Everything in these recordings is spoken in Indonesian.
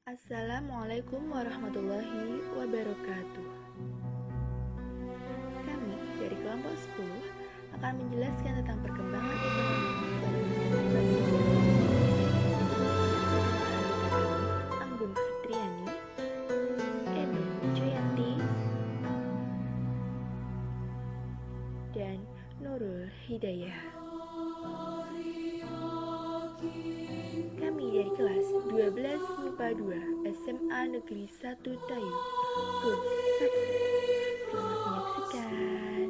Assalamualaikum warahmatullahi wabarakatuh. Kami dari kelompok 10 akan menjelaskan tentang perkembangan ekonomi pada masa Presiden Anggun Fitriani, Eno Jayanti, dan Nurul Hidayah. Kami dari kelas 12 MIPA 2 SMA Negeri 1 Tayu. Good success. Selamat menyaksikan.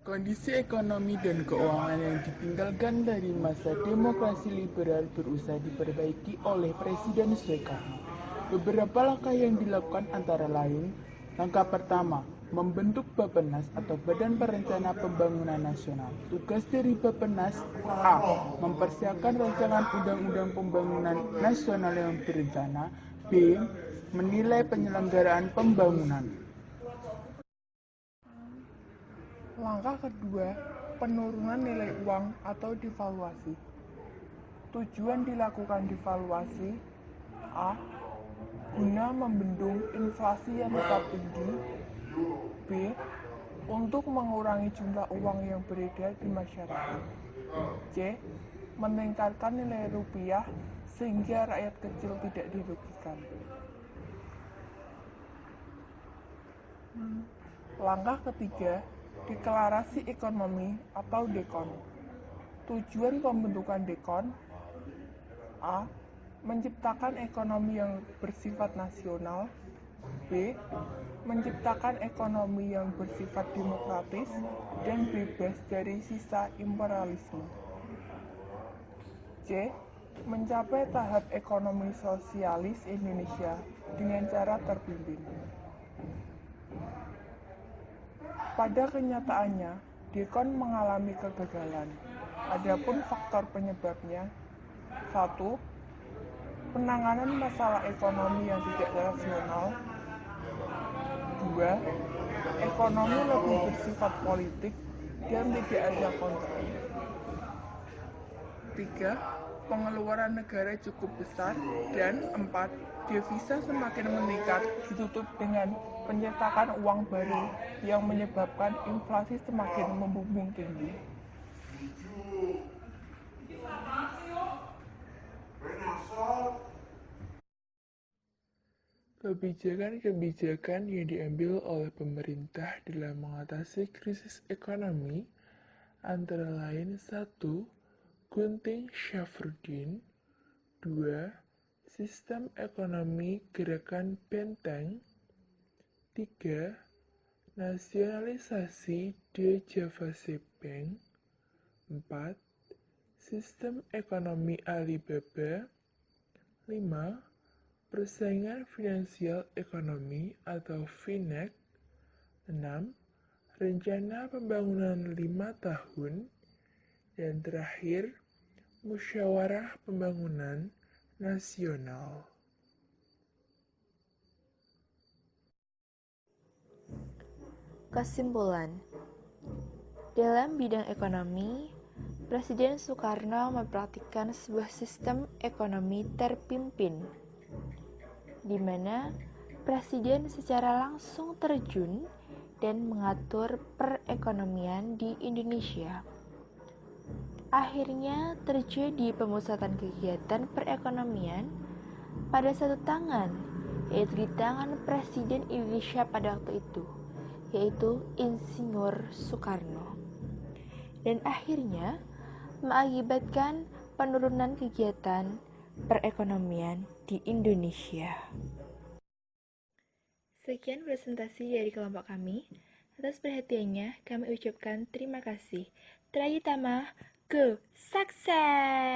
Kondisi ekonomi dan keuangan yang ditinggalkan dari masa demokrasi liberal berusaha diperbaiki oleh Presiden Soekarno. Beberapa langkah yang dilakukan antara lain, langkah pertama, membentuk Bappenas atau Badan Perencana Pembangunan Nasional. Tugas dari Bappenas: A. Mempersiapkan rancangan undang-undang pembangunan nasional yang berencana. B. Menilai penyelenggaraan pembangunan. Langkah kedua, penurunan nilai uang atau devaluasi. Tujuan dilakukan devaluasi: A. Guna membendung inflasi yang tetap tinggi. B. Untuk mengurangi jumlah uang yang beredar di masyarakat. C. Meningkatkan nilai rupiah sehingga rakyat kecil tidak dirugikan. Langkah ketiga, deklarasi ekonomi atau DEKON. Tujuan pembentukan DEKON: A. Menciptakan ekonomi yang bersifat nasional. B. Menciptakan ekonomi yang bersifat demokratis dan bebas dari sisa imperialisme. C. Mencapai tahap ekonomi sosialis Indonesia dengan cara terpimpin. Pada kenyataannya, DEKON mengalami kegagalan. Adapun faktor penyebabnya: 1. Penanganan masalah ekonomi yang tidak rasional. 2. Ekonomi lebih bersifat politik dan tidak ada kontrol. 3. Pengeluaran negara cukup besar. Dan 4. Devisa semakin meningkat ditutup dengan pencetakan uang baru yang menyebabkan inflasi semakin membumbung tinggi. Kebijakan-kebijakan yang diambil oleh pemerintah dalam mengatasi krisis ekonomi antara lain: 1. Gunting Syafruddin. 2. Sistem ekonomi gerakan Benteng. 3. Nasionalisasi De Javase Bank. 4. Sistem ekonomi Alibaba. 5. Persaingan finansial ekonomi atau FINEK. 6. Rencana pembangunan 5 tahun. Dan terakhir, Musyawarah Pembangunan Nasional. Kesimpulan, dalam bidang ekonomi, Presiden Soekarno mempraktikkan sebuah sistem ekonomi terpimpin, di mana Presiden secara langsung terjun dan mengatur perekonomian di Indonesia. Akhirnya terjadi pemusatan kegiatan perekonomian pada satu tangan, yaitu di tangan Presiden Indonesia pada waktu itu, yaitu Insinyur Soekarno. Dan akhirnya mengakibatkan penurunan kegiatan perekonomian di Indonesia. Sekian presentasi dari kelompok kami. Atas perhatiannya, kami ucapkan terima kasih. Terakhir, ke sukses!